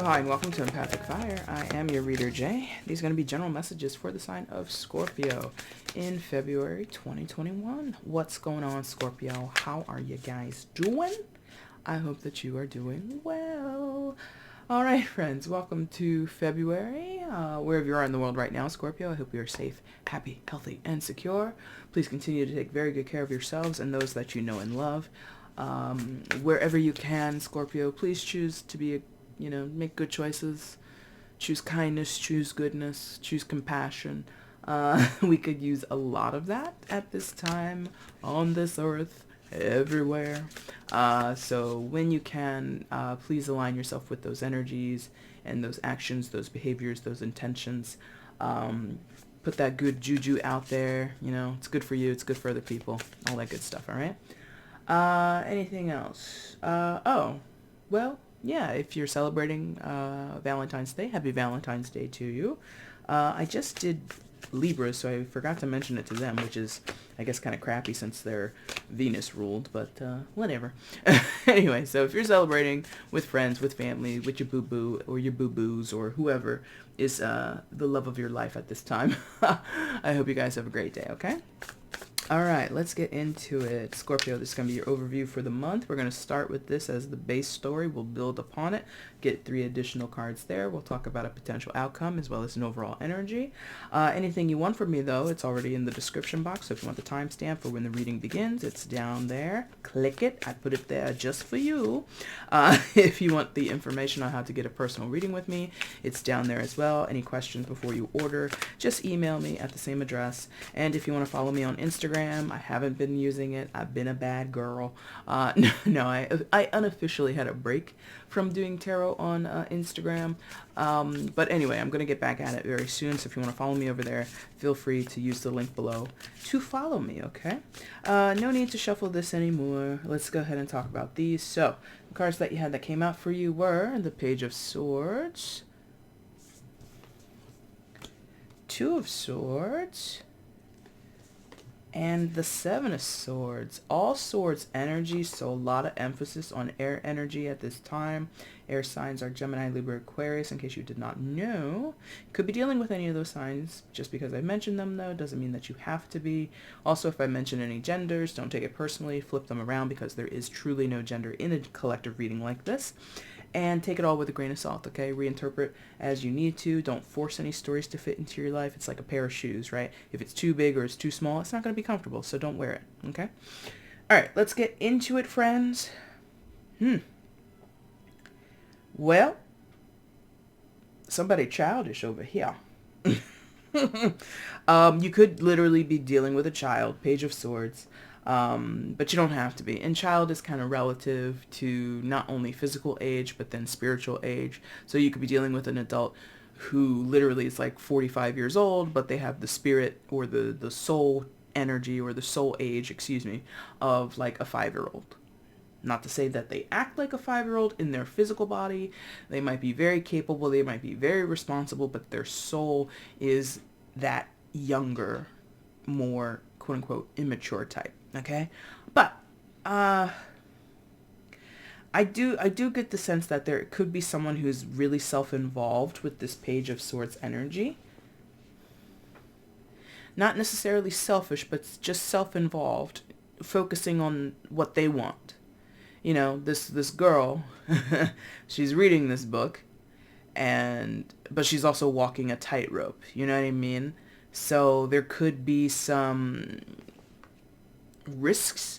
hi, and welcome to EmpathicFire. I am your reader, Jay. These are going to be general messages for the sign of Scorpio in February 2021. What's going on, Scorpio? How are you guys doing? I hope that you are doing well. All right, friends, welcome to February. Wherever you are in the world right now, Scorpio, I hope you are safe, happy, healthy, and secure. Please continue to take very good care of yourselves and those that you know and love. Wherever you can, Scorpio, please choose to be, make good choices. Choose kindness, choose goodness, choose compassion. We could use a lot of that at this time on this earth, everywhere. So when you can, please align yourself with those energies and those actions, those behaviors, those intentions. Put that good juju out there. It's good for you. It's good for other people. All that good stuff. All right. Anything else? Yeah, if you're celebrating Valentine's Day, happy Valentine's Day to you. I just did Libra, so I forgot to mention it to them, which is, I guess, kind of crappy since they're Venus ruled, but whatever. Anyway, so if you're celebrating with friends, with family, with your boo-boo or your boo-boos or whoever is the love of your life at this time, I hope you guys have a great day, okay? All right, let's get into it. Scorpio, this is going to be your overview for the month. We're going to start with this as the base story. We'll build upon it, get 3 additional cards there. We'll talk about a potential outcome as well as an overall energy. Anything you want from me, though, it's already in the description box. So if you want the timestamp for when the reading begins, it's down there. Click it. I put it there just for you. If you want the information on how to get a personal reading with me, it's down there as well. Any questions before you order, just email me at the same address. And if you want to follow me on Instagram, I haven't been using it. I've been a bad girl. No, I unofficially had a break from doing tarot on Instagram. But anyway, I'm going to get back at it very soon. So if you want to follow me over there, feel free to use the link below to follow me, okay? No need to shuffle this anymore. Let's go ahead and talk about these. So the cards that you had that came out for you were the Page of Swords, 2 of Swords, and the 7 of Swords. All swords energy, so a lot of emphasis on air energy at this time. Air signs are Gemini, Libra, Aquarius, in case you did not know. Could be dealing with any of those signs. Just because I mentioned them, though, doesn't mean that you have to be. Also, if I mention any genders, don't take it personally. Flip them around, because there is truly no gender in a collective reading like this. And take it all with a grain of salt, okay? Reinterpret as you need to. Don't force any stories to fit into your life. It's like a pair of shoes, right? If it's too big or it's too small, it's not going to be comfortable, so don't wear it, okay? All right, let's get into it, friends. Well, somebody childish over here. You could literally be dealing with a child, Page of Swords. But you don't have to be. And child is kind of relative to not only physical age, but then spiritual age. So you could be dealing with an adult who literally is like 45 years old, but they have the spirit or the soul energy or the soul age, of like a 5-year-old. Not to say that they act like a 5-year-old in their physical body. They might be very capable. They might be very responsible, but their soul is that younger, more quote unquote immature type. Okay, but I do get the sense that there could be someone who's really self-involved with this Page of Swords energy. Not necessarily selfish, but just self-involved, focusing on what they want. This girl, she's reading this book, but she's also walking a tightrope. You know what I mean? So there could be some risks,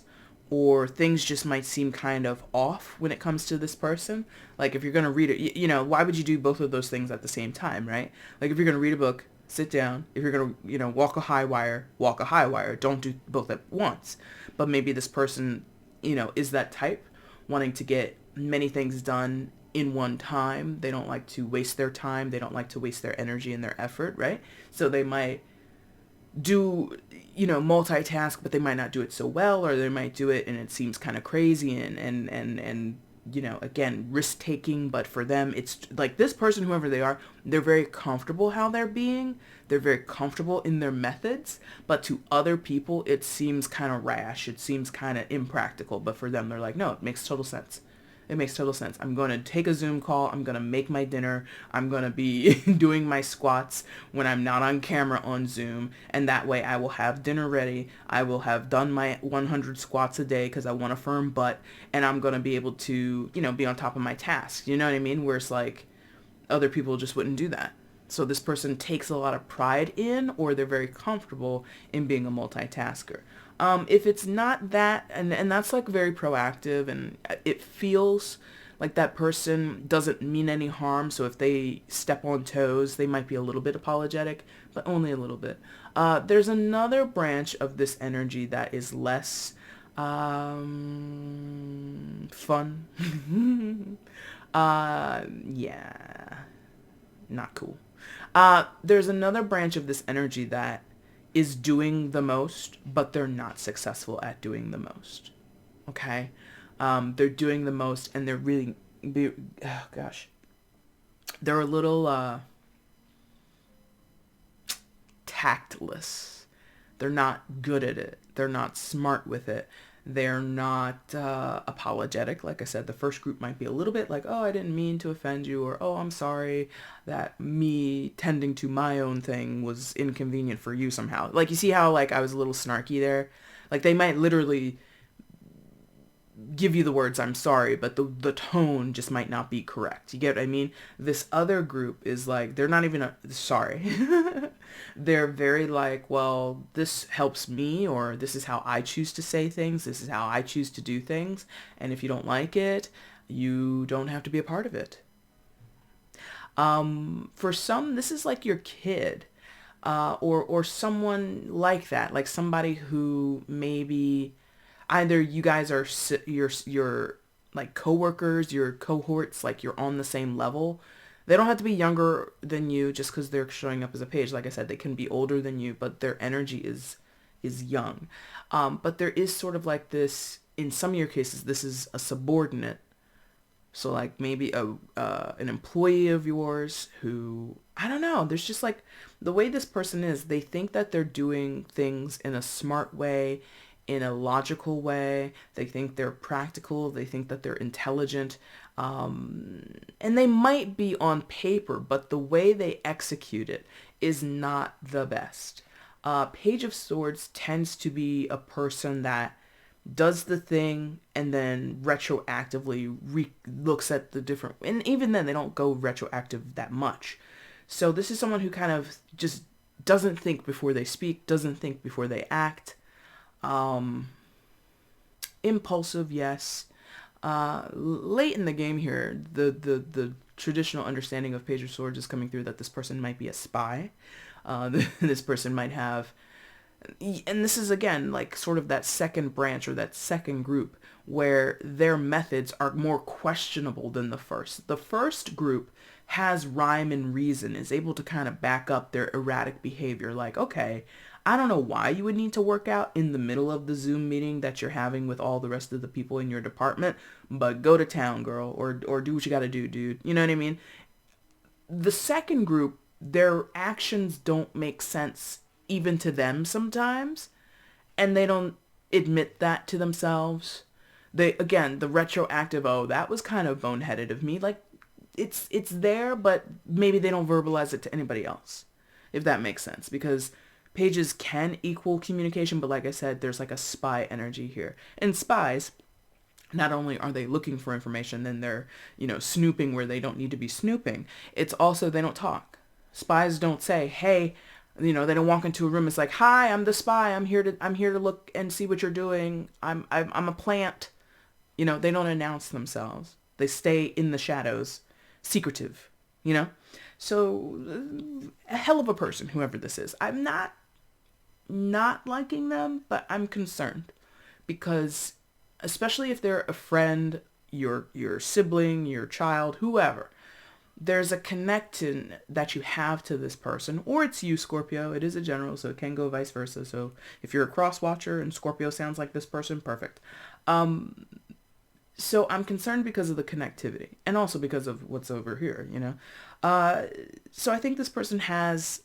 or things just might seem kind of off when it comes to this person. Like if you're going to read it, why would you do both of those things at the same time, right? Like if you're going to read a book, sit down. If you're going to, walk a high wire, walk a high wire. Don't do both at once. But maybe this person, is that type, wanting to get many things done in one time. They don't like to waste their time. They don't like to waste their energy and their effort, right? So they might do, multitask, but they might not do it so well, or they might do it and it seems kind of crazy and again, risk taking. But for them, it's like this person, whoever they are, they're very comfortable how they're being. They're very comfortable in their methods, but to other people, it seems kind of rash. It seems kind of impractical, but for them, they're like, no, it makes total sense. It makes total sense. I'm going to take a Zoom call. I'm going to make my dinner. I'm going to be doing my squats when I'm not on camera on Zoom. And that way I will have dinner ready. I will have done my 100 squats a day because I want a firm butt. And I'm going to be able to, be on top of my tasks. You know what I mean? Where it's like other people just wouldn't do that. So this person takes a lot of pride in, or they're very comfortable in being a multitasker. If it's not that, and that's like very proactive, and it feels like that person doesn't mean any harm. So if they step on toes, they might be a little bit apologetic, but only a little bit. There's another branch of this energy that is less fun. Yeah, not cool. There's another branch of this energy that is doing the most, but they're not successful at doing the most. Okay? They're doing the most, and they're really, they're a little tactless. They're not good at it. They're not smart with it. They're not apologetic. Like I said, the first group might be a little bit like, oh, I didn't mean to offend you, or oh, I'm sorry that me tending to my own thing was inconvenient for you somehow. Like, you see how like I was a little snarky there? Like, they might literally give you the words I'm sorry, but the tone just might not be correct. You get what I mean? This other group is like, they're not even sorry. They're very like, well, this helps me, or this is how I choose to say things. This is how I choose to do things. And if you don't like it, you don't have to be a part of it. For some, this is like your kid, or someone like that, like somebody who maybe either you guys are your like coworkers, your cohorts, like you're on the same level. They don't have to be younger than you just because they're showing up as a page. Like I said, they can be older than you, but their energy is young. But there is sort of like this, in some of your cases, this is a subordinate. So like maybe an employee of yours who, I don't know, there's just like the way this person is, they think that they're doing things in a smart way, in a logical way. They think they're practical. They think that they're intelligent. And they might be on paper, but the way they execute it is not the best. Page of Swords tends to be a person that does the thing and then retroactively looks at the different, and even then they don't go retroactive that much. So this is someone who kind of just doesn't think before they speak, doesn't think before they act. Impulsive, yes. Late in the game here, the traditional understanding of Page of Swords is coming through that this person might be a spy. This person might have, and this is again like sort of that second branch or that second group where their methods are more questionable than the first. The first group has rhyme and reason, is able to kind of back up their erratic behavior. Like, okay, I don't know why you would need to work out in the middle of the Zoom meeting that you're having with all the rest of the people in your department, but go to town, girl, or do what you gotta do, dude. You know what I mean? The second group, their actions don't make sense even to them sometimes, and they don't admit that to themselves. They, again, the retroactive, oh, that was kind of boneheaded of me. Like, it's there, but maybe they don't verbalize it to anybody else, if that makes sense, because pages can equal communication, but like I said, there's like a spy energy here. And spies, not only are they looking for information, then they're, snooping where they don't need to be snooping. It's also, they don't talk. Spies don't say, hey, they don't walk into a room. It's like, hi, I'm the spy. I'm here to look and see what you're doing. I'm a plant. They don't announce themselves. They stay in the shadows, secretive, So a hell of a person, whoever this is. I'm not liking them, but I'm concerned because especially if they're a friend, your sibling, your child, whoever, there's a connection that you have to this person, or it's you, Scorpio. It is a general, so it can go vice versa. So if you're a cross watcher and Scorpio sounds like this person, perfect. So I'm concerned because of the connectivity and also because of what's over here, So I think this person has,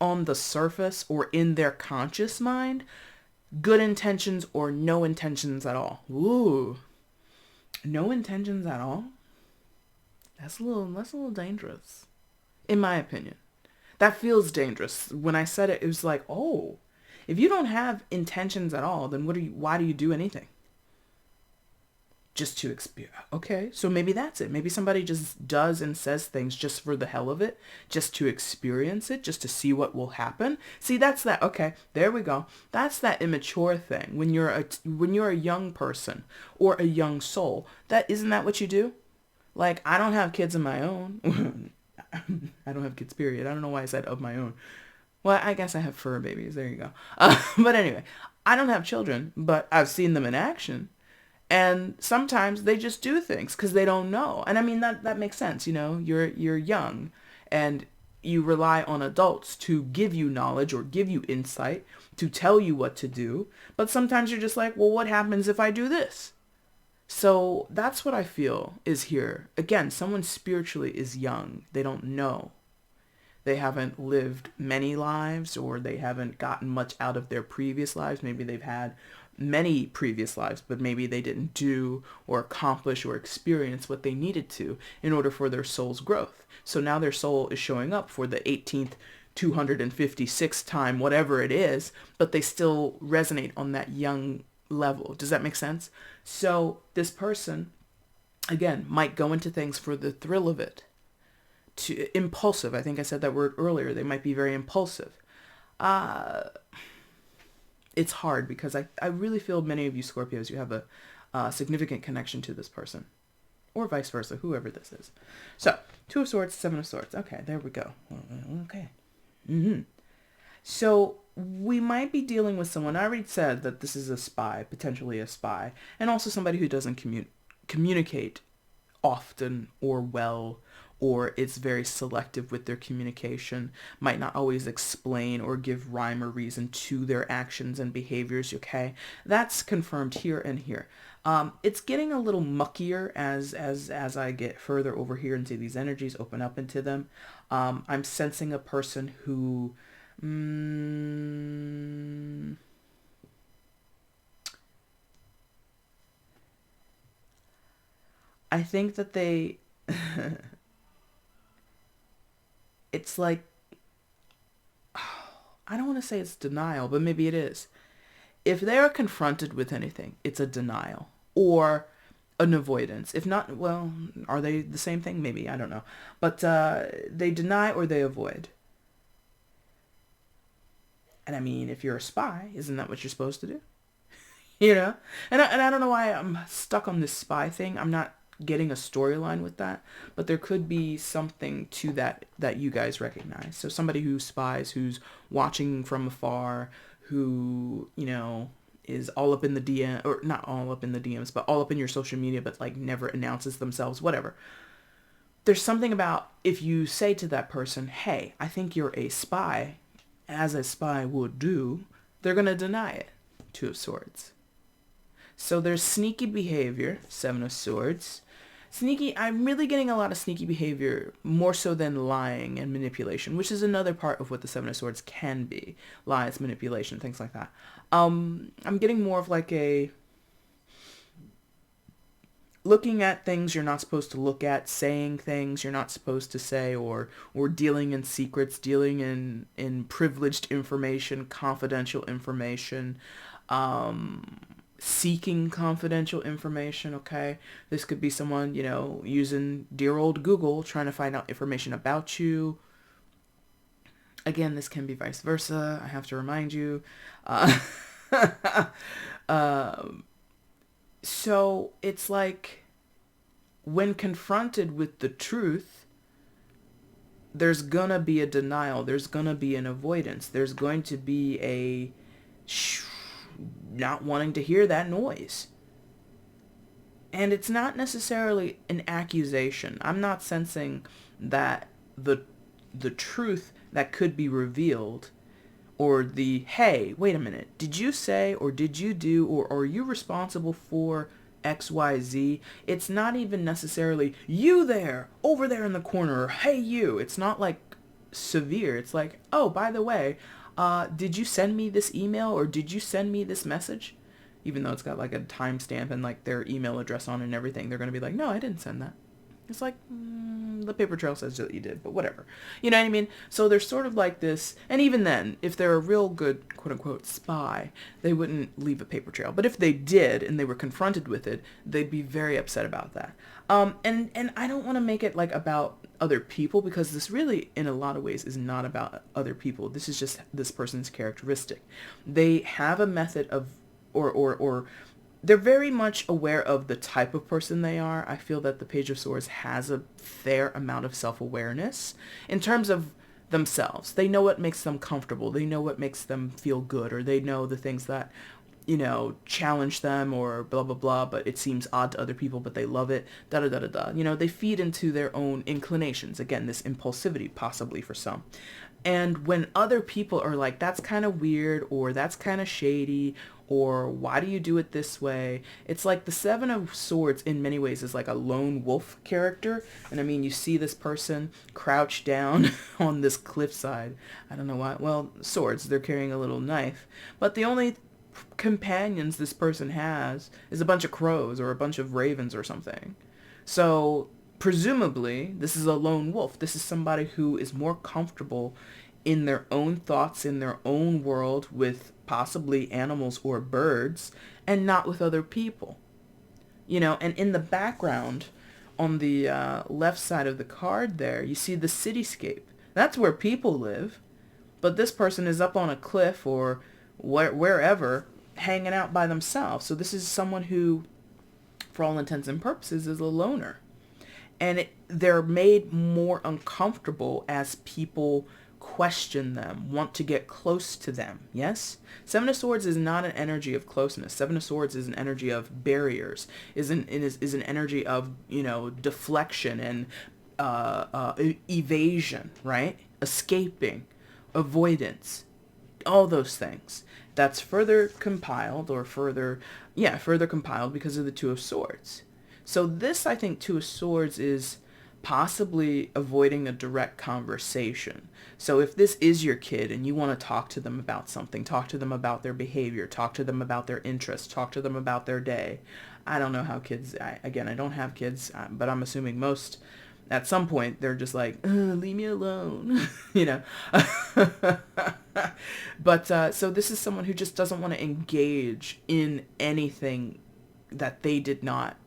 on the surface or in their conscious mind, good intentions or no intentions at all. Ooh. No intentions at all? That's a little dangerous, in my opinion. That feels dangerous. When I said it, it was like, oh, if you don't have intentions at all, then why do you do anything? Just to experience. Okay, so maybe that's it. Maybe somebody just does and says things just for the hell of it, just to experience it, just to see what will happen. See, that's that. Okay, there we go. That's that immature thing. When you're a young person or a young soul, that isn't that what you do? Like, I don't have kids of my own. I don't have kids, period. I don't know why I said of my own. Well, I guess I have fur babies. There you go. But anyway, I don't have children, but I've seen them in action. And sometimes they just do things because they don't know. And I mean, that makes sense. You're young and you rely on adults to give you knowledge or give you insight, to tell you what to do. But sometimes you're just like, well, what happens if I do this? So that's what I feel is here. Again, someone spiritually is young. They don't know. They haven't lived many lives, or they haven't gotten much out of their previous lives. Maybe they've had many previous lives, but maybe they didn't do or accomplish or experience what they needed to in order for their soul's growth. So now their soul is showing up for the 18th, 256th time, whatever it is, but they still resonate on that young level. Does that make sense? So this person, again, might go into things for the thrill of it. Impulsive. I think I said that word earlier. They might be very impulsive. It's hard because I really feel many of you Scorpios, you have a significant connection to this person. Or vice versa, whoever this is. So, 2 of Swords, 7 of Swords. Okay, there we go. Okay. So, we might be dealing with someone. I already said that this is a spy, potentially a spy, and also somebody who doesn't communicate often or well, or it's very selective with their communication, might not always explain or give rhyme or reason to their actions and behaviors, okay? That's confirmed here and here. It's getting a little muckier as I get further over here into these energies, open up into them. I'm sensing a person who... I think that they... it's like... I don't want to say it's denial, but maybe it is. If they're confronted with anything, it's a denial or an avoidance. If not, well, are they the same thing? Maybe, I don't know. But they deny or they avoid. And I mean, if you're a spy, isn't that what you're supposed to do? You know? And I don't know why I'm stuck on this spy thing. I'm not getting a storyline with that, but there could be something to that you guys recognize. So somebody who spies, who's watching from afar, who, is all up in the DM, or not all up in the DMs, but all up in your social media, but like never announces themselves, whatever. There's something about if you say to that person, hey, I think you're a spy, as a spy would do, they're going to deny it. 2 of Swords. So there's sneaky behavior, 7 of Swords. Sneaky, I'm really getting a lot of sneaky behavior, more so than lying and manipulation, which is another part of what the 7 of Swords can be. Lies, manipulation, things like that. I'm getting more of like a... looking at things you're not supposed to look at, saying things you're not supposed to say, or dealing in secrets, dealing in privileged information, confidential information, seeking confidential information, okay? This could be someone, using dear old Google, trying to find out information about you. Again, this can be vice versa. I have to remind you. So it's like when confronted with the truth, there's gonna be a denial. There's gonna be an avoidance. There's going to be a not wanting to hear that noise. And it's not necessarily an accusation. I'm not sensing that the truth that could be revealed, or the, hey, wait a minute, did you say, or did you do, or are you responsible for XYZ? It's not even necessarily, you there, over there in the corner, or hey you. It's not like severe. It's like, oh, by the way, did you send me this email, or did you send me this message? even though it's got like a timestamp and like their email address on it and everything. They're going to be like, no, I didn't send that. It's like, the paper trail says that you did, but whatever. You know what I mean? So there's sort of like this, and even then, if they're a real good, quote unquote, spy, they wouldn't leave a paper trail. But if they did, and they were confronted with it, they'd be very upset about that. And I don't want to make it like about other people, because this really, in a lot of ways, is not about other people. This is just this person's characteristic. They have a method of, or they're very much aware of the type of person they are. I feel that the Page of Swords has a fair amount of self-awareness in terms of themselves. They know what makes them comfortable. They know what makes them feel good, or they know the things that, you know, challenge them or blah, blah, blah, but it seems odd to other people, but they love it, da, da, da, da, da. You know, they feed into their own inclinations. Again, this impulsivity possibly for some. And when other people are like, that's kind of weird, or that's kind of shady, or why do you do it this way? It's like the Seven of Swords in many ways is like a lone wolf character. And I mean, you see this person crouched down on this cliffside. I don't know why. Well, swords, they're carrying a little knife. But the only companions this person has is a bunch of crows or a bunch of ravens or something. So presumably, this is a lone wolf. This is somebody who is more comfortable in their own thoughts, in their own world, with possibly animals or birds, and not with other people. You know, and in the background, on the left side of the card there, you see the cityscape. That's where people live. But this person is up on a cliff or wherever, hanging out by themselves. So this is someone who, for all intents and purposes, is a loner. And they're made more uncomfortable as people question them, want to get close to them. Yes? Seven of Swords is not an energy of closeness. Seven of Swords is an energy of barriers, is an energy of, you know, deflection and evasion, right? Escaping, avoidance, all those things. That's further compiled because of the Two of Swords. So this, I think, Two of Swords is possibly avoiding a direct conversation. So if this is your kid and you want to talk to them about something, talk to them about their behavior, talk to them about their interests, talk to them about their day. I don't know how kids, I don't have kids, but I'm assuming most, at some point, they're just like, leave me alone, you know. But so this is someone who just doesn't want to engage in anything that they did not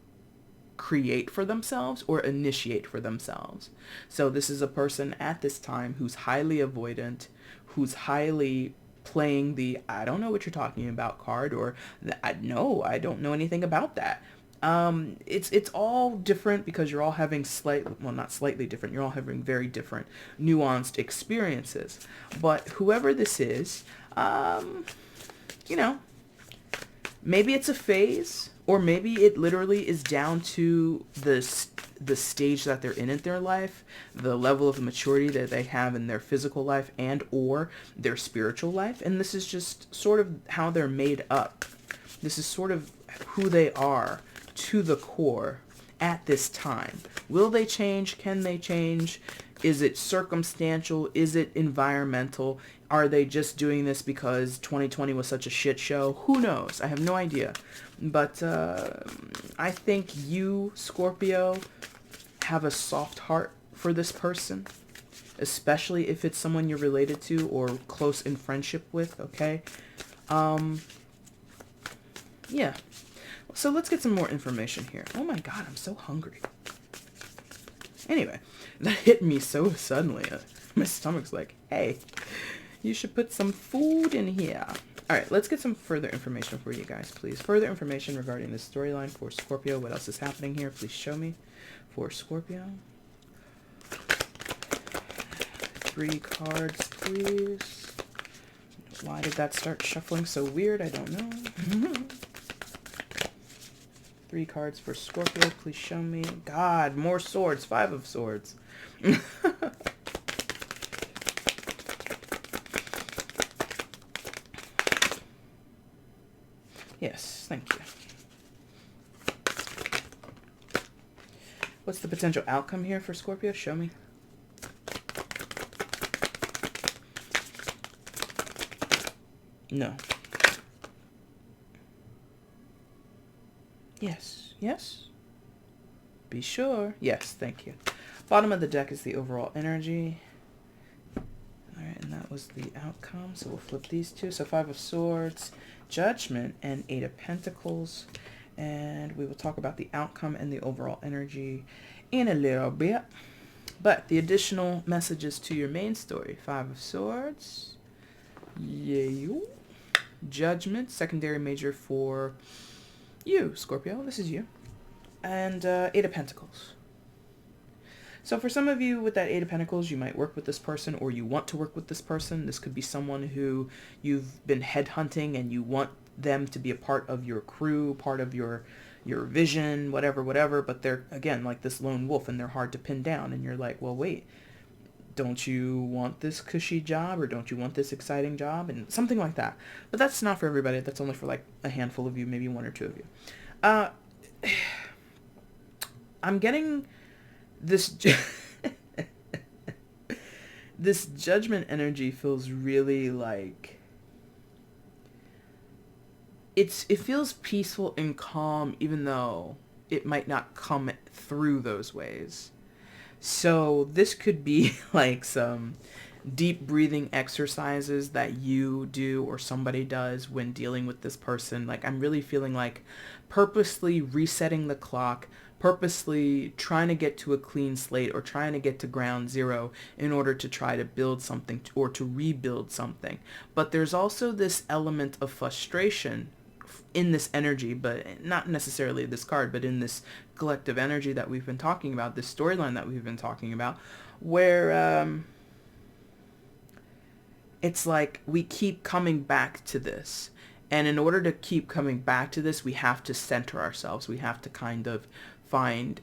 create for themselves or initiate for themselves. So this is a person at this time who's highly avoidant, who's highly playing the I don't know what you're talking about card, or I don't know anything about that. It's all different because you're all having not slightly different, you're all having very different nuanced experiences. But whoever this is, you know, maybe it's a phase, or maybe it literally is down to the stage that they're in their life, the level of maturity that they have in their physical life and or their spiritual life. And this is just sort of how they're made up. This is sort of who they are to the core at this time. Will they change? Can they change? Is it circumstantial? Is it environmental? Are they just doing this because 2020 was such a shit show? Who knows? I have no idea. But I think you, Scorpio, have a soft heart for this person, especially if it's someone you're related to or close in friendship with, okay? Yeah. So let's get some more information here. Oh my god, I'm so hungry. Anyway, that hit me so suddenly. My stomach's like, hey, you should put some food in here. Alright, let's get some further information for you guys, please. Further information regarding this storyline for Scorpio. What else is happening here? Please show me. For Scorpio. 3 cards, please. Why did that start shuffling so weird? I don't know. 3 cards for Scorpio. Please show me. God, more swords. 5 of swords. Yes, thank you. What's the potential outcome here for Scorpio? Show me. No. Yes. Yes. Be sure. Yes, thank you. Bottom of the deck is the overall energy. Alright, and that was the outcome. So we'll flip these two. So 5 of Swords, Judgment, and 8 of Pentacles. And we will talk about the outcome and the overall energy in a little bit. But the additional messages to your main story. 5 of Swords. Yeah. Judgment, secondary major for you, Scorpio. This is you. And 8 of Pentacles. So for some of you with that 8 of Pentacles, you might work with this person or you want to work with this person. This could be someone who you've been headhunting and you want them to be a part of your crew, part of your vision, whatever. But they're, again, like this lone wolf and they're hard to pin down. And you're like, well, wait, don't you want this cushy job or don't you want this exciting job? And something like that. But that's not for everybody. That's only for like a handful of you, maybe 1 or 2 of you. I'm getting this this judgment energy feels really like it feels peaceful and calm, even though it might not come through those ways. So this could be like some deep breathing exercises that you do or somebody does when dealing with this person. Like I'm really feeling like purposely resetting the clock, purposely trying to get to a clean slate or trying to get to ground zero in order to try to build something or to rebuild something. But there's also this element of frustration in this energy, but not necessarily this card, but in this collective energy that we've been talking about, this storyline that we've been talking about, where it's like we keep coming back to this. And in order to keep coming back to this, we have to center ourselves. We have to kind of find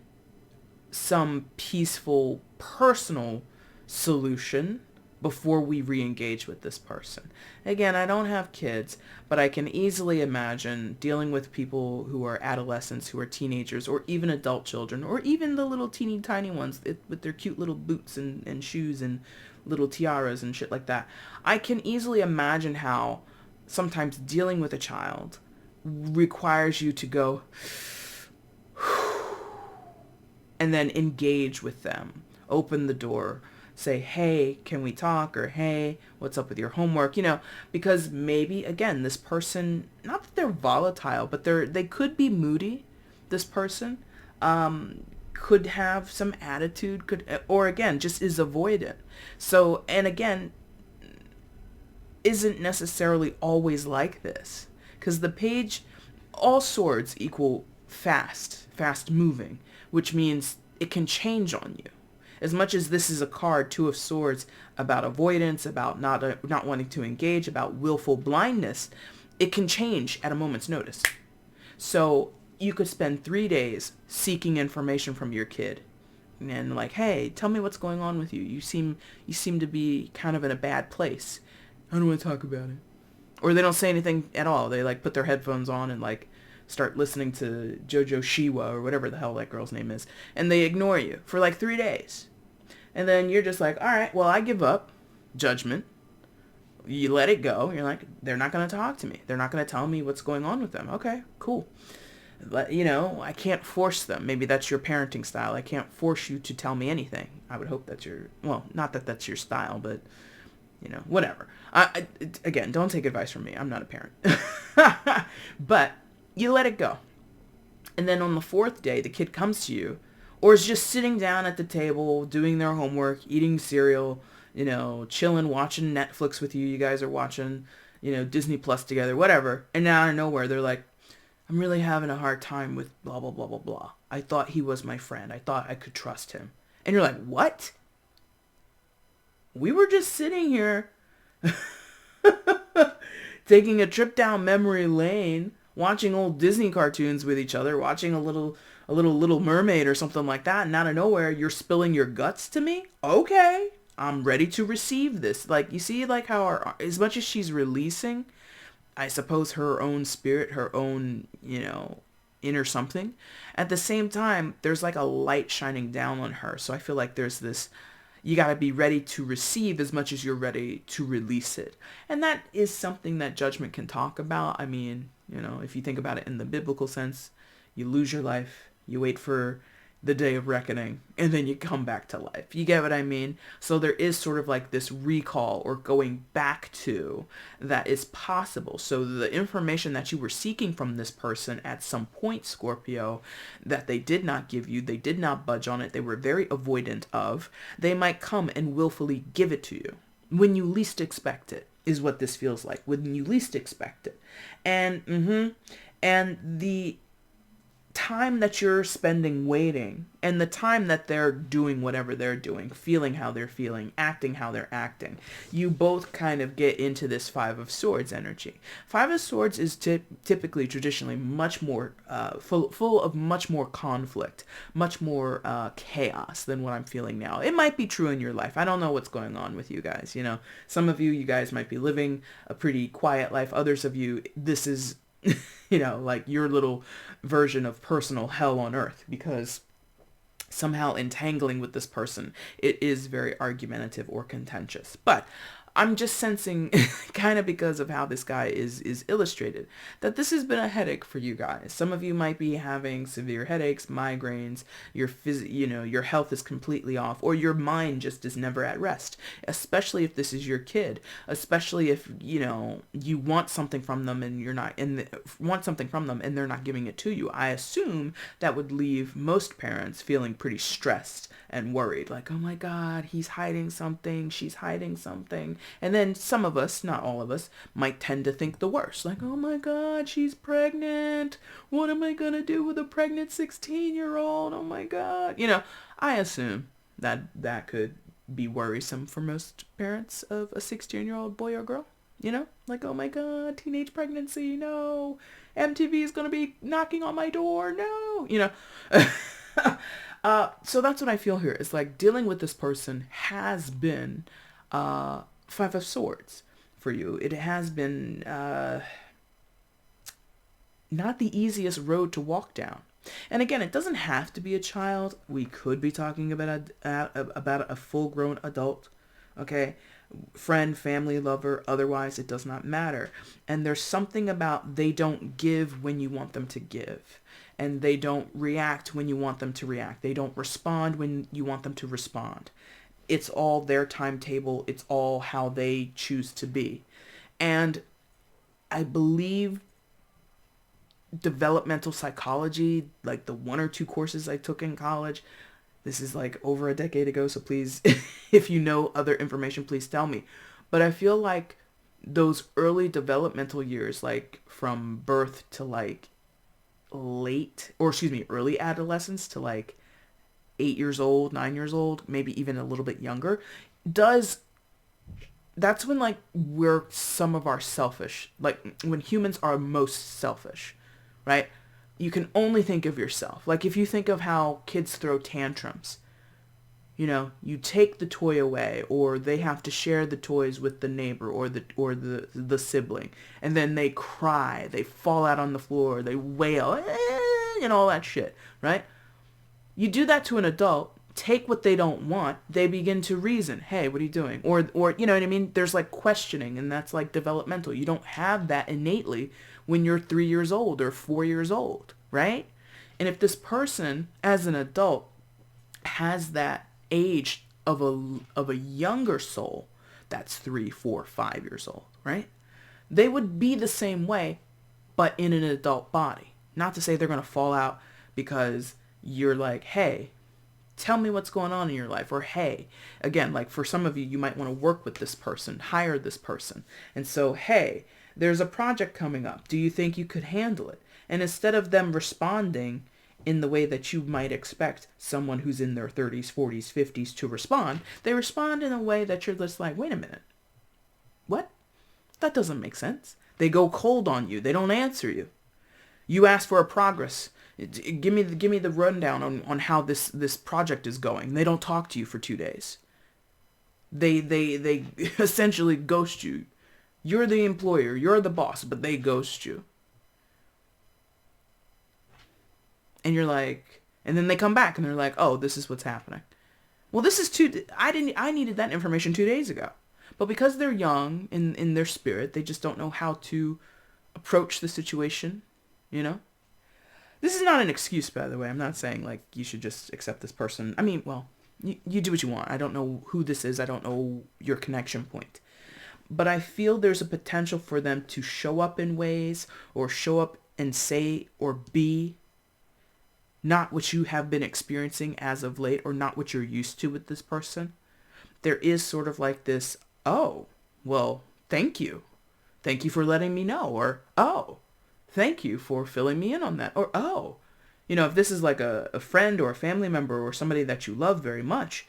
some peaceful, personal solution before we re-engage with this person. Again, I don't have kids, but I can easily imagine dealing with people who are adolescents, who are teenagers, or even adult children, or even the little teeny tiny ones with their cute little boots and shoes and little tiaras and shit like that. I can easily imagine how sometimes dealing with a child requires you to go and then engage with them, open the door, say, hey, can we talk? Or, hey, what's up with your homework? You know, because maybe, again, this person, not that they're volatile, but they could be moody, this person, could have some attitude, or again, just is avoidant. So, and again, isn't necessarily always like this. Because the page, all swords equal fast moving, which means it can change on you. As much as this is a card, 2 of Swords, about avoidance, about not wanting to engage, about willful blindness, it can change at a moment's notice. So you could spend 3 days seeking information from your kid and like, hey, tell me what's going on with you. You seem to be kind of in a bad place. I don't want to talk about it. Or they don't say anything at all. They like put their headphones on and like start listening to JoJo Shiwa or whatever the hell that girl's name is. And they ignore you for like 3 days. And then you're just like, all right, well, I give up. Judgment. You let it go. You're like, they're not going to talk to me. They're not going to tell me what's going on with them. Okay, cool. You know, I can't force them. Maybe that's your parenting style. I can't force you to tell me anything. I would hope that's well, not that that's your style, but, you know, whatever. Again, don't take advice from me. I'm not a parent. But you let it go. And then on the 4th day, the kid comes to you, or is just sitting down at the table, doing their homework, eating cereal, you know, chilling, watching Netflix with you. You guys are watching, you know, Disney Plus together, whatever. And now out of nowhere, they're like, I'm really having a hard time with blah, blah, blah, blah, blah. I thought he was my friend. I thought I could trust him. And you're like, what? We were just sitting here taking a trip down memory lane, watching old Disney cartoons with each other, watching a little Mermaid or something like that, and out of nowhere, you're spilling your guts to me? Okay, I'm ready to receive this. Like, you see, like, how as much as she's releasing, I suppose, her own spirit, her own, you know, inner something, at the same time, there's like a light shining down on her. So I feel like there's this, you got to be ready to receive as much as you're ready to release it. And that is something that Judgment can talk about. I mean, you know, if you think about it in the biblical sense, you lose your life, you wait for the day of reckoning, and then you come back to life. You get what I mean? So there is sort of like this recall or going back to that is possible. So the information that you were seeking from this person at some point, Scorpio, that they did not give you, they did not budge on it, they were very avoidant of, they might come and willfully give it to you when you least expect it, is what this feels like, when you least expect it. And the time that you're spending waiting and the time that they're doing whatever they're doing, feeling how they're feeling, acting how they're acting, you both kind of get into this Five of Swords energy. Five of Swords is typically, traditionally, much more full of much more conflict, much more chaos than what I'm feeling now. It might be true in your life. I don't know what's going on with you guys. You know, some of you guys might be living a pretty quiet life. Others of you, this is you know, like your little version of personal hell on earth, because somehow entangling with this person, it is very argumentative or contentious. But I'm just sensing, kind of because of how this guy is illustrated, that this has been a headache for you guys. Some of you might be having severe headaches, migraines, your health is completely off, or your mind just is never at rest, especially if this is your kid, especially if, you want something from them and you're not, want something from them and they're not giving it to you. I assume that would leave most parents feeling pretty stressed and worried, like, oh my God, he's hiding something, she's hiding something. And then some of us, not all of us, might tend to think the worst, like, oh my God, she's pregnant. What am I going to do with a pregnant 16-year-old? Oh my God. I assume that could be worrisome for most parents of a 16-year-old boy or girl. Like, oh my God, teenage pregnancy, no. MTV is going to be knocking on my door, no. So that's what I feel here. It's like dealing with this person has been Five of Swords for you. It has been not the easiest road to walk down. And again, it doesn't have to be a child. We could be talking about a full-grown adult, okay? Friend, family, lover, otherwise it does not matter. And there's something about they don't give when you want them to give. And they don't react when you want them to react. They don't respond when you want them to respond. It's all their timetable. It's all how they choose to be. And I believe developmental psychology, like the 1 or 2 courses I took in college, this is like over a decade ago, so please, if you know other information, please tell me. But I feel like those early developmental years, like from birth to like early adolescence to like 8 years old, 9 years old, maybe even a little bit younger, that's when like we're some of our selfish, like when humans are most selfish, right? You can only think of yourself. Like if you think of how kids throw tantrums, you take the toy away, or they have to share the toys with the neighbor or the sibling, and then they cry, they fall out on the floor, they wail, all that shit, right? You do that to an adult, take what they don't want, they begin to reason, hey, what are you doing? Or you know what I mean? There's like questioning, and that's like developmental. You don't have that innately when you're 3 years old or 4 years old, right? And if this person, as an adult, has that age of a younger soul that's 3, 4, 5 years old, right? They would be the same way, but in an adult body. Not to say they're going to fall out because you're like, hey, tell me what's going on in your life. Or hey, again, like for some of you, you might want to work with this person, hire this person. And so, hey, there's a project coming up. Do you think you could handle it? And instead of them responding in the way that you might expect someone who's in their 30s, 40s, 50s to respond, they respond in a way that you're just like, wait a minute. What? That doesn't make sense. They go cold on you. They don't answer you. You ask for a progress. Give me the rundown on how this project is going. They don't talk to you for 2 days. They essentially ghost you. You're the employer, you're the boss, but they ghost you. And you're like, and then they come back and they're like, oh, this is what's happening. Well, I needed that information 2 days ago. But because they're young in their spirit, they just don't know how to approach the situation, This is not an excuse, by the way. I'm not saying like you should just accept this person. I mean, well, you do what you want. I don't know who this is. I don't know your connection point. But I feel there's a potential for them to show up in ways or show up and say or be not what you have been experiencing as of late or not what you're used to with this person. There is sort of like this, oh, well, thank you. Thank you for letting me know. Or, oh, thank you for filling me in on that. Or, oh, if this is like a friend or a family member or somebody that you love very much,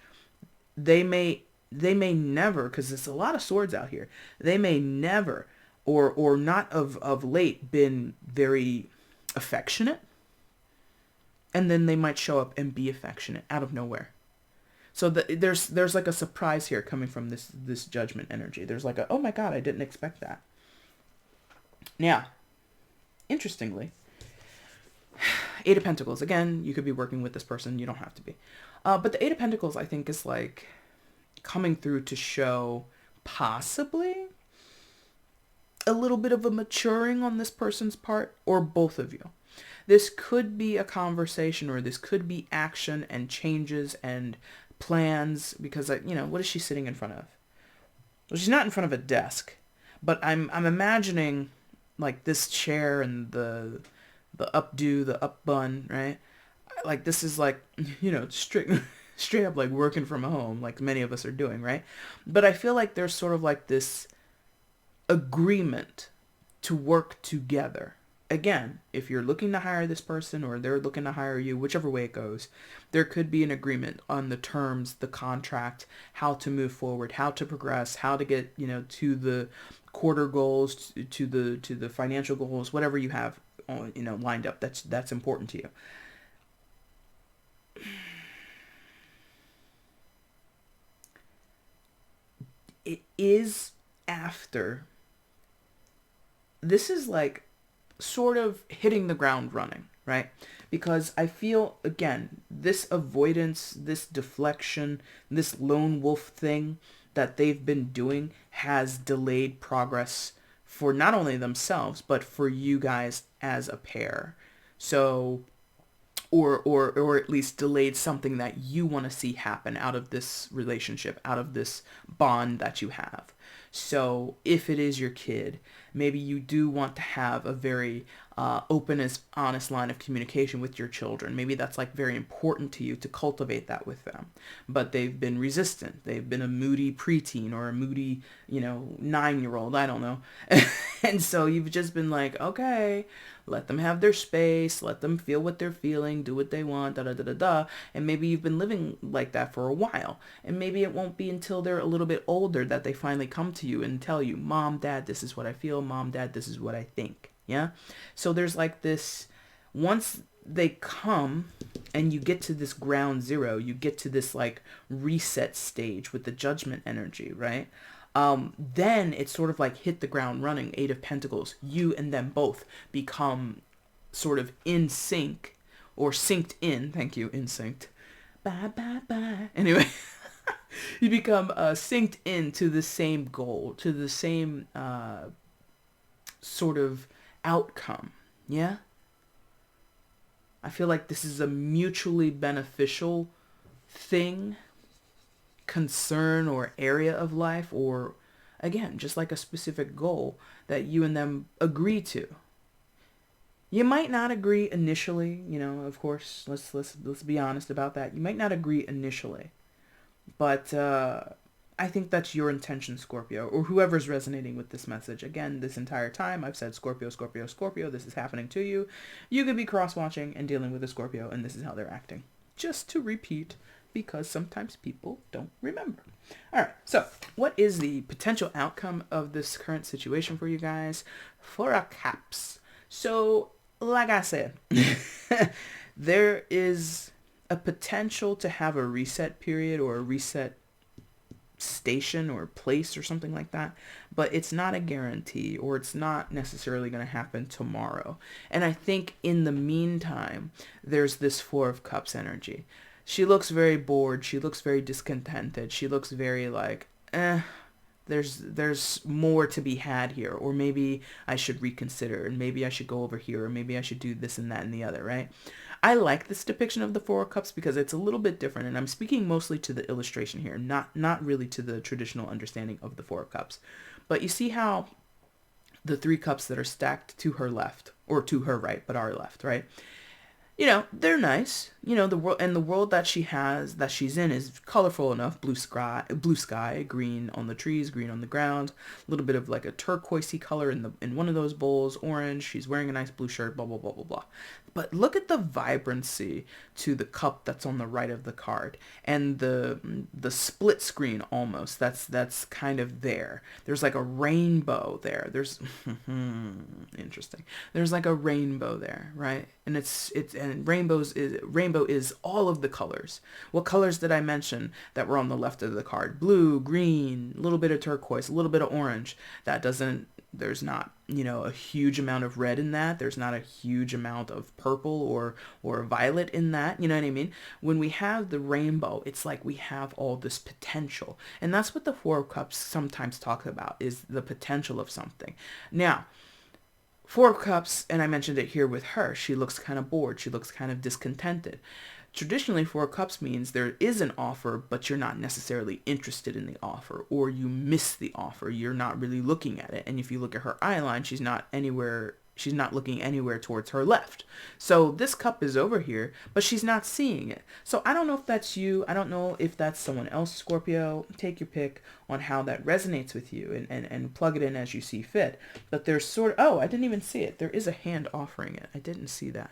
they may never, because there's a lot of swords out here, they may never or not of late been very affectionate, and then they might show up and be affectionate out of nowhere. So there's like a surprise here coming from this judgment energy. There's like a, oh my god, I didn't expect that. Now, interestingly, Eight of Pentacles. Again, you could be working with this person. You don't have to be. But the Eight of Pentacles, I think, is like coming through to show possibly a little bit of a maturing on this person's part, or both of you. This could be a conversation, or this could be action and changes and plans, because what is she sitting in front of? Well, she's not in front of a desk, but I'm imagining like this chair and the updo, the up bun, right? Like this is like, straight up like working from home, like many of us are doing, right? But I feel like there's sort of like this agreement to work together. Again, if you're looking to hire this person or they're looking to hire you, whichever way it goes, there could be an agreement on the terms, the contract, how to move forward, how to progress, how to get, to the quarter goals, to the financial goals, whatever you have, lined up. That's important to you. It is after. This is like sort of hitting the ground running, right? Because I feel, again, this avoidance, this deflection, this lone wolf thing that they've been doing has delayed progress for not only themselves, but for you guys as a pair. So, or at least delayed something that you want to see happen out of this relationship, out of this bond that you have. So if it is your kid, maybe you do want to have a very open, as honest line of communication with your children. Maybe that's like very important to you to cultivate that with them. But they've been resistant. They've been a moody preteen or a moody, 9-year-old. I don't know. And so you've just been like, okay, let them have their space. Let them feel what they're feeling. Do what they want. Da da da da da. And maybe you've been living like that for a while. And maybe it won't be until they're a little bit older that they finally come to you and tell you, Mom, Dad, this is what I feel. Mom, Dad, this is what I think. Yeah. So there's like this, once they come and you get to this ground zero, you get to this like reset stage with the judgment energy, right? Then it's sort of like hit the ground running. Eight of Pentacles, you and them both become sort of in sync, or synced in. Thank you. In synced. Bye, bye, bye. Anyway, you become synced into the same goal, to the same sort of outcome. Yeah. I feel like this is a mutually beneficial thing, concern, or area of life, or again, just like a specific goal that you and them agree to. You might not agree initially, of course, let's be honest about that. You might not agree initially, but I think that's your intention, Scorpio, or whoever's resonating with this message. Again, this entire time I've said Scorpio, Scorpio, Scorpio. This is happening to you. You could be cross-watching and dealing with a Scorpio, and this is how they're acting. Just to repeat, because sometimes people don't remember. All right, so what is the potential outcome of this current situation for you guys? Four of Cups. So, like I said, there is a potential to have a reset period or a reset station or place or something like that, but it's not a guarantee, or it's not necessarily going to happen tomorrow. And I think in the meantime, there's this Four of Cups energy. She looks very bored. She looks very discontented. She looks very like, this there's more to be had here, or maybe I should reconsider, and maybe I should go over here, or maybe I should do this and that and the other, right? I like this depiction of the Four of Cups because it's a little bit different, and I'm speaking mostly to the illustration here, not really to the traditional understanding of the Four of Cups. But you see how the three cups that are stacked to her left, or to her right, but our left, right? They're nice. The world that she's in is colorful enough. Blue sky, green on the trees, green on the ground, a little bit of like a turquoisey color in one of those bowls, orange. She's wearing a nice blue shirt, blah, blah, blah, blah, blah. But look at the vibrancy to the cup that's on the right of the card, and the split screen almost. That's kind of there. There's like a rainbow there. There's interesting. There's like a rainbow there, right? And rainbow is all of the colors. What colors did I mention that were on the left of the card? Blue, green, a little bit of turquoise, a little bit of orange. There's not, a huge amount of red in that. There's not a huge amount of purple or violet in that. You know what I mean? When we have the rainbow, it's like we have all this potential. And that's what the Four of Cups sometimes talk about, is the potential of something. Now, Four of Cups, and I mentioned it here with her, she looks kind of bored. She looks kind of discontented. Traditionally, Four of Cups means there is an offer, but you're not necessarily interested in the offer, or you miss the offer. You're not really looking at it. And if you look at her eye line, she's not looking anywhere towards her left. So this cup is over here, but she's not seeing it. So I don't know if that's you. I don't know if that's someone else, Scorpio. Take your pick on how that resonates with you, and plug it in as you see fit. But there's I didn't even see it. There is a hand offering it. I didn't see that.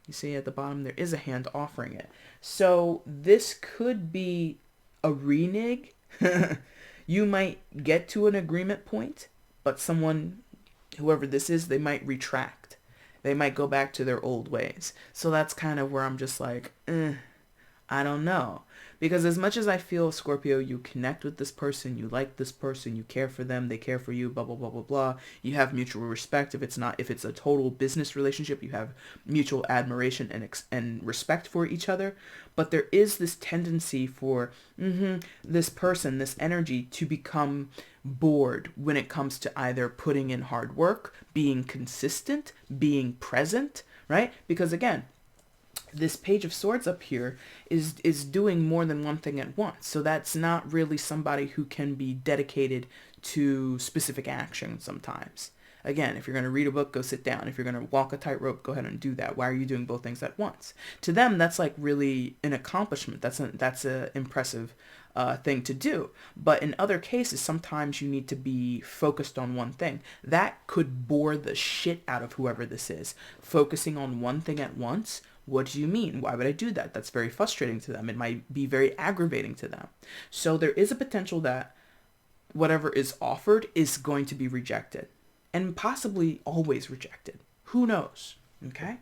You see at the bottom, there is a hand offering it. So this could be a renege. You might get to an agreement point, but whoever this is, they might retract. They might go back to their old ways. So that's kind of where I'm just like, I don't know. Because as much as I feel, Scorpio, you connect with this person, you like this person, you care for them, they care for you, blah, blah, blah, blah, blah. You have mutual respect. If it's a total business relationship, you have mutual admiration and respect for each other. But there is this tendency for this person, this energy, to become bored when it comes to either putting in hard work, being consistent, being present, right? Because again, this Page of Swords up here is doing more than one thing at once. So that's not really somebody who can be dedicated to specific action sometimes. Again, if you're going to read a book, go sit down. If you're going to walk a tightrope, go ahead and do that. Why are you doing both things at once? To them, that's like really an accomplishment. That's a impressive thing to do. But in other cases, sometimes you need to be focused on one thing. That could bore the shit out of whoever this is. Focusing on one thing at once. What do you mean? Why would I do that? That's very frustrating to them. It might be very aggravating to them. So there is a potential that whatever is offered is going to be rejected, and possibly always rejected. Who knows? Okay?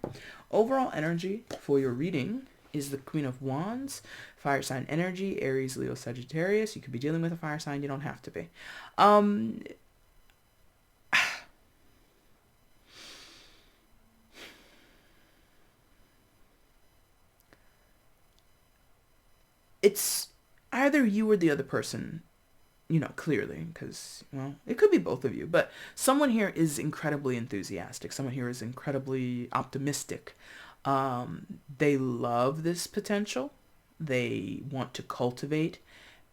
Overall energy for your reading is the Queen of Wands, fire sign energy, Aries, Leo, Sagittarius. You could be dealing with a fire sign. You don't have to be. It's either you or the other person, clearly, because, it could be both of you, but someone here is incredibly enthusiastic. Someone here is incredibly optimistic. They love this potential. They want to cultivate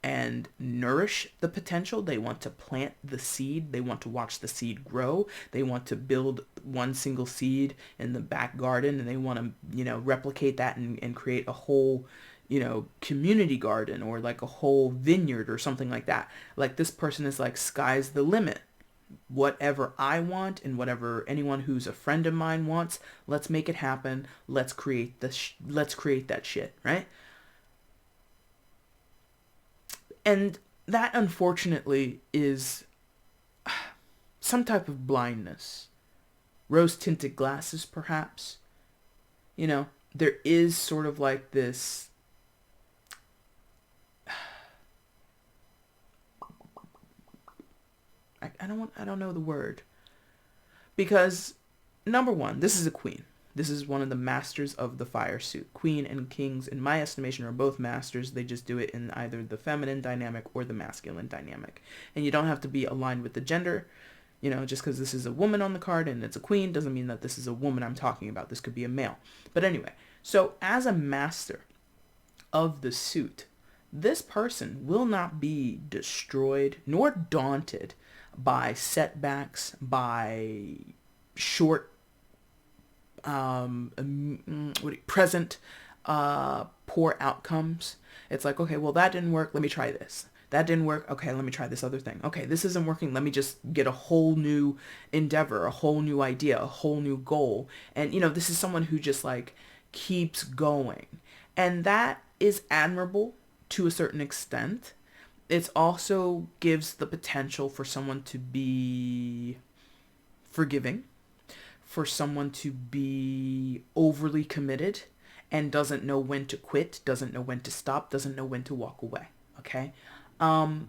and nourish the potential. They want to plant the seed. They want to watch the seed grow. They want to build one single seed in the back garden, and they want to, replicate that and create a whole community garden, or like a whole vineyard or something like that. Like, this person is like, sky's the limit. Whatever I want and whatever anyone who's a friend of mine wants, let's make it happen. Let's create let's create that shit, right? And that, unfortunately, is some type of blindness. Rose-tinted glasses, perhaps. There is sort of like this I don't know the word. Because, number one, this is a queen. This is one of the masters of the fire suit. Queen and kings, in my estimation, are both masters. They just do it in either the feminine dynamic or the masculine dynamic. And you don't have to be aligned with the gender. You know, just because this is a woman on the card and it's a queen doesn't mean that this is a woman I'm talking about. This could be a male. But anyway, so as a master of the suit, this person will not be destroyed nor daunted by setbacks, by short, present, poor outcomes. It's like, okay, well, that didn't work. Let me try this. That didn't work. Okay, let me try this other thing. Okay, this isn't working. Let me just get a whole new endeavor, a whole new idea, a whole new goal. And, you know, this is someone who just like keeps going. And that is admirable to a certain extent. It also gives the potential for someone to be forgiving, for someone to be overly committed and doesn't know when to quit, doesn't know when to stop, doesn't know when to walk away. Okay?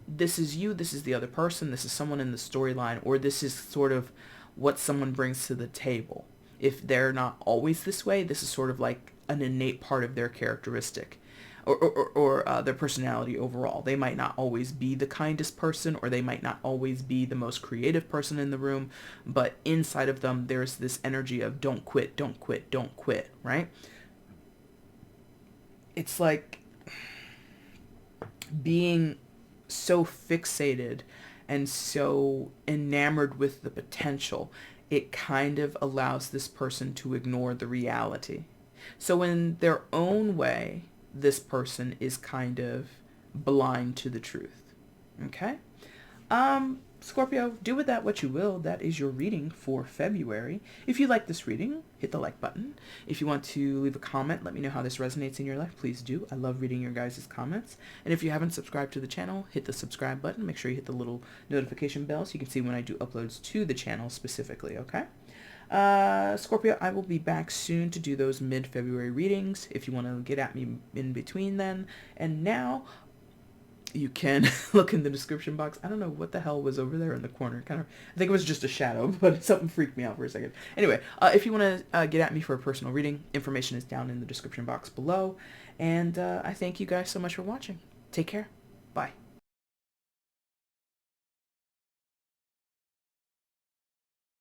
This is you, this is the other person, this is someone in the storyline, or this is sort of what someone brings to the table. If they're not always this way, this is sort of like an innate part of their characteristic or their personality overall. They might not always be the kindest person, or they might not always be the most creative person in the room, but inside of them there's this energy of don't quit, don't quit, don't quit, right? It's like being so fixated and so enamored with the potential, it kind of allows this person to ignore the reality. So in their own way, this person is kind of blind to the truth. Okay? Scorpio, do with that what you will. That is your reading for February. If you like this reading, hit the like button. If you want to leave a comment, let me know how this resonates in your life. Please do. I love reading your guys' comments. And if you haven't subscribed to the channel, hit the subscribe button. Make sure you hit the little notification bell so you can see when I do uploads to the channel specifically, okay? Scorpio, I will be back soon to do those mid-February readings if you want to get at me in between then and now. You can look in the description box. I don't know what the hell was over there in the corner. I think it was just a shadow, but something freaked me out for a second. Anyway, if you want to get at me for a personal reading, information is down in the description box below. And I thank you guys so much for watching. Take care. Bye.